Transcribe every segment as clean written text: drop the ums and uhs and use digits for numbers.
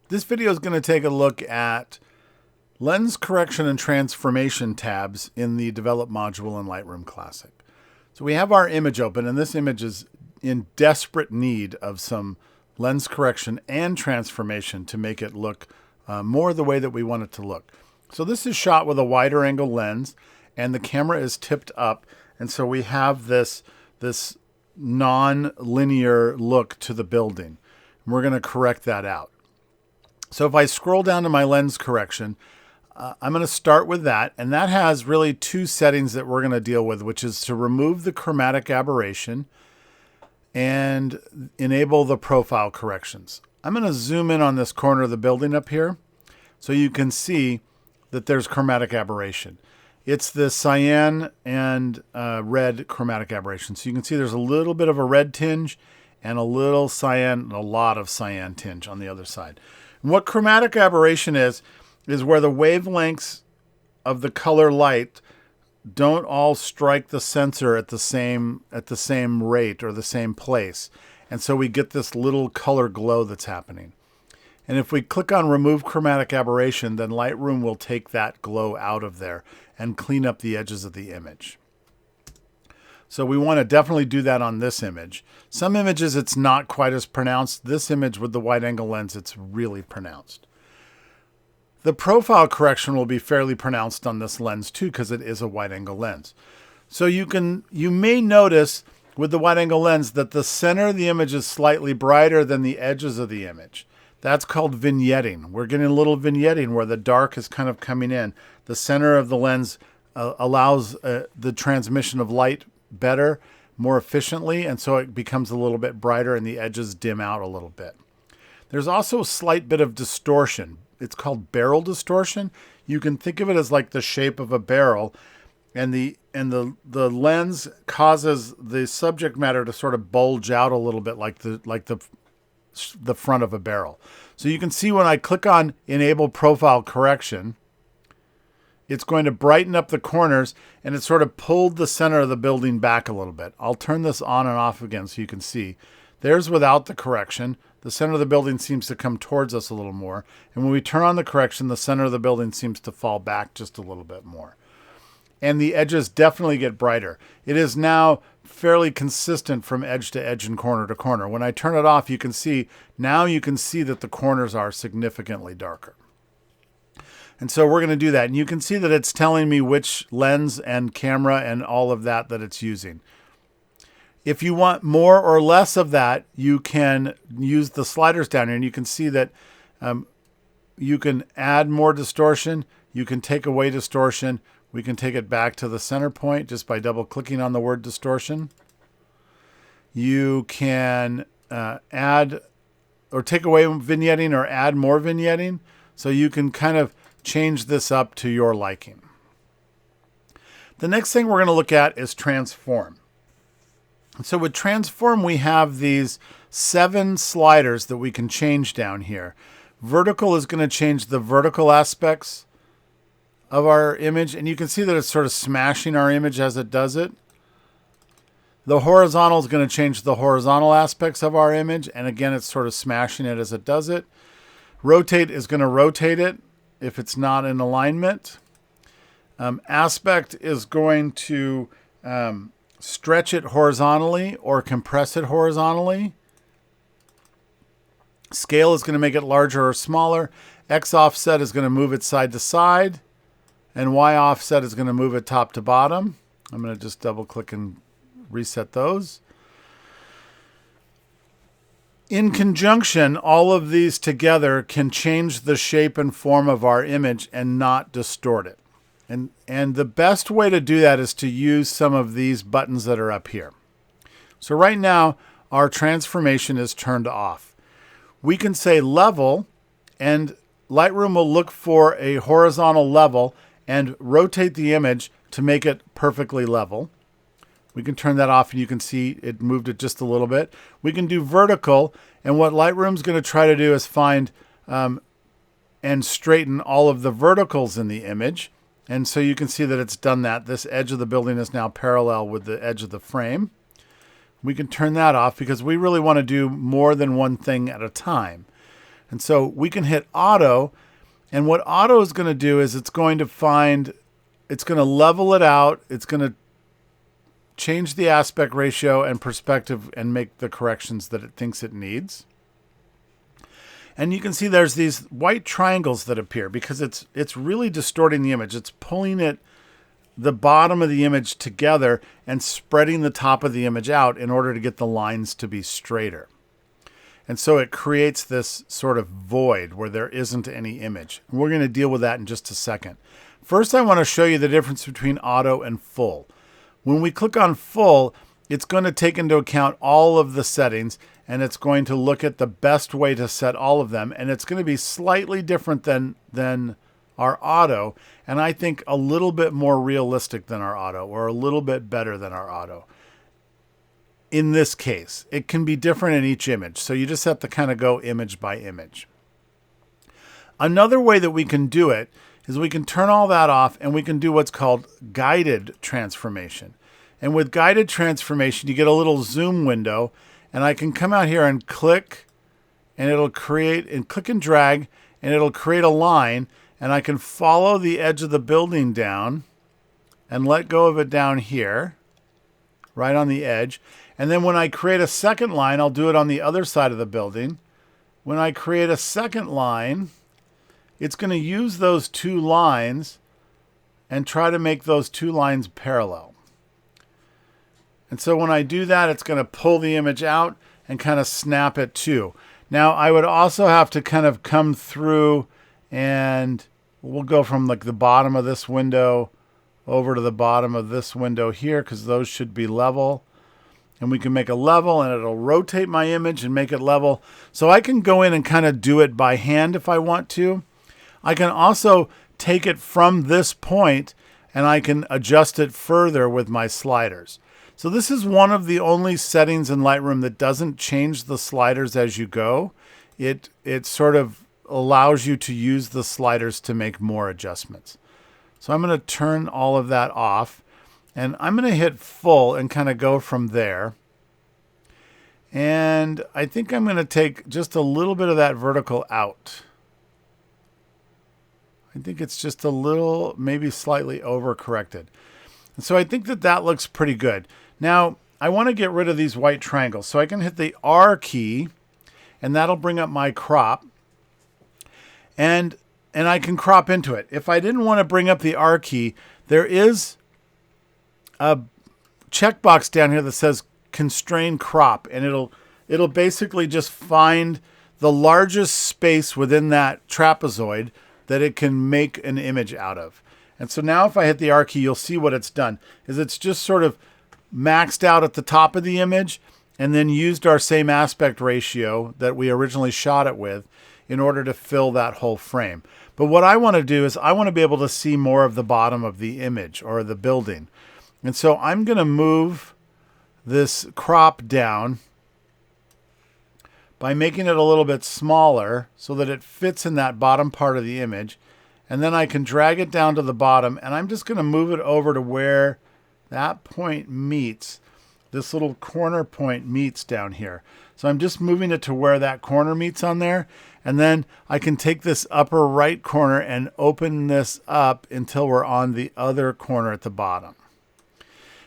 This video is going to take a look at lens correction and transformation tabs in the Develop module in Lightroom Classic. So we have our image open, and this image is in desperate need of some lens correction and transformation to make it look more the way that we want it to look. So this is shot with a wider angle lens, and the camera is tipped up, and so we have this non-linear look to the building. And we're going to correct that out. So if I scroll down to my lens correction, I'm going to start with that. And that has really two settings that we're going to deal with, which is to remove the chromatic aberration and enable the profile corrections. I'm going to zoom in on this corner of the building up here so you can see that there's chromatic aberration. It's the cyan and red chromatic aberration. So you can see there's a little bit of a red tinge and a little cyan and a lot of cyan tinge on the other side. And what chromatic aberration is where the wavelengths of the color light don't all strike the sensor at the same rate or the same place. And so we get this little color glow that's happening. And if we click on Remove Chromatic Aberration, then Lightroom will take that glow out of there and clean up the edges of the image. So we want to definitely do that on this image. Some images it's not quite as pronounced. This image with the wide angle lens, it's really pronounced. The profile correction will be fairly pronounced on this lens too, because it is a wide angle lens. So you may notice with the wide angle lens that the center of the image is slightly brighter than the edges of the image. That's called vignetting. We're getting a little vignetting where the dark is kind of coming in. The center of the lens allows the transmission of light better, more efficiently, and so it becomes a little bit brighter and the edges dim out a little bit. There's also a slight bit of distortion. It's called barrel distortion. You can think of it as like the shape of a barrel, and the lens causes the subject matter to sort of bulge out a little bit like the front of a barrel. So you can see when I click on Enable Profile Correction, it's going to brighten up the corners, and it sort of pulled the center of the building back a little bit. I'll turn this on and off again so you can see. There's without the correction. The center of the building seems to come towards us a little more. And when we turn on the correction, the center of the building seems to fall back just a little bit more. And the edges definitely get brighter. It is now fairly consistent from edge to edge and corner to corner. When I turn it off, you can see that the corners are significantly darker. And so we're going to do that. And you can see that it's telling me which lens and camera and all of that it's using. If you want more or less of that, you can use the sliders down here, and you can see that you can add more distortion. You can take away distortion. We can take it back to the center point just by double clicking on the word distortion. You can add or take away vignetting or add more vignetting. So you can kind of change this up to your liking. The next thing we're going to look at is transform. So with transform, we have these 7 sliders that we can change down here. Vertical is going to change the vertical aspects of our image, and you can see that it's sort of smashing our image as it does it. The horizontal is going to change the horizontal aspects of our image, and again, it's sort of smashing it as it does it. Rotate is going to rotate it if it's not in alignment. Aspect is going to stretch it horizontally or compress it horizontally. Scale is going to make it larger or smaller. X offset is going to move it side to side. And Y offset is going to move it top to bottom. I'm going to just double click and reset those. In conjunction, all of these together can change the shape and form of our image and not distort it. And the best way to do that is to use some of these buttons that are up here. So right now, our transformation is turned off. We can say level, and Lightroom will look for a horizontal level and rotate the image to make it perfectly level. We can turn that off, and you can see it moved it just a little bit. We can do vertical, and what Lightroom's going to try to do is find and straighten all of the verticals in the image. And so you can see that it's done that. This edge of the building is now parallel with the edge of the frame. We can turn that off because we really want to do more than one thing at a time. And so we can hit auto, and what auto is going to do is it's going to level it out. It's going to change the aspect ratio and perspective and make the corrections that it thinks it needs. And you can see there's these white triangles that appear because it's really distorting the image. It's pulling the bottom of the image together and spreading the top of the image out in order to get the lines to be straighter. And so it creates this sort of void where there isn't any image. And we're going to deal with that in just a second. First, I want to show you the difference between auto and full. When we click on full, it's going to take into account all of the settings, and it's going to look at the best way to set all of them. And it's going to be slightly different than our auto, and I think a little bit more realistic than our auto, or a little bit better than our auto. In this case, it can be different in each image, so you just have to kind of go image by image. Another way that we can do it is we can turn all that off, and we can do what's called guided transformation. And with guided transformation, you get a little zoom window, and I can come out here and click, and it'll create, and click and drag, and it'll create a line, and I can follow the edge of the building down and let go of it down here, right on the edge. And then when I create a second line, I'll do it on the other side of the building. When I create a second line, it's going to use those two lines and try to make those two lines parallel. And so when I do that, it's going to pull the image out and kind of snap it too. Now, I would also have to kind of come through, and we'll go from like the bottom of this window over to the bottom of this window here, because those should be level. And we can make a level, and it'll rotate my image and make it level. So I can go in and kind of do it by hand if I want to. I can also take it from this point, and I can adjust it further with my sliders. So this is one of the only settings in Lightroom that doesn't change the sliders as you go. It sort of allows you to use the sliders to make more adjustments. So I'm going to turn all of that off, and I'm going to hit full and kind of go from there. And I think I'm going to take just a little bit of that vertical out. I think it's just a little, maybe slightly overcorrected. And so I think that looks pretty good. Now, I want to get rid of these white triangles. So I can hit the R key, and that'll bring up my crop. And I can crop into it. If I didn't want to bring up the R key, there is a checkbox down here that says constrain crop, and it'll basically just find the largest space within that trapezoid that it can make an image out of. And so now if I hit the R key, you'll see what it's done is it's just sort of maxed out at the top of the image and then used our same aspect ratio that we originally shot it with in order to fill that whole frame. But what I want to do is I want to be able to see more of the bottom of the image or the building. And so I'm going to move this crop down by making it a little bit smaller so that it fits in that bottom part of the image. And then I can drag it down to the bottom, and I'm just going to move it over to where that point meets. This little corner point meets down here. So I'm just moving it to where that corner meets on there. And then I can take this upper right corner and open this up until we're on the other corner at the bottom.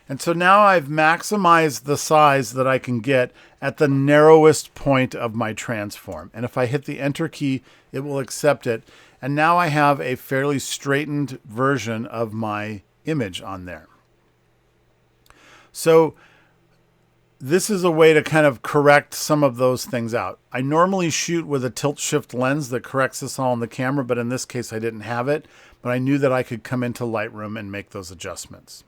And so now I've maximized the size that I can get at the narrowest point of my transform. And if I hit the Enter key, it will accept it. And now I have a fairly straightened version of my image on there. So this is a way to kind of correct some of those things out. I normally shoot with a tilt shift lens that corrects this all on the camera, but in this case I didn't have it. But I knew that I could come into Lightroom and make those adjustments.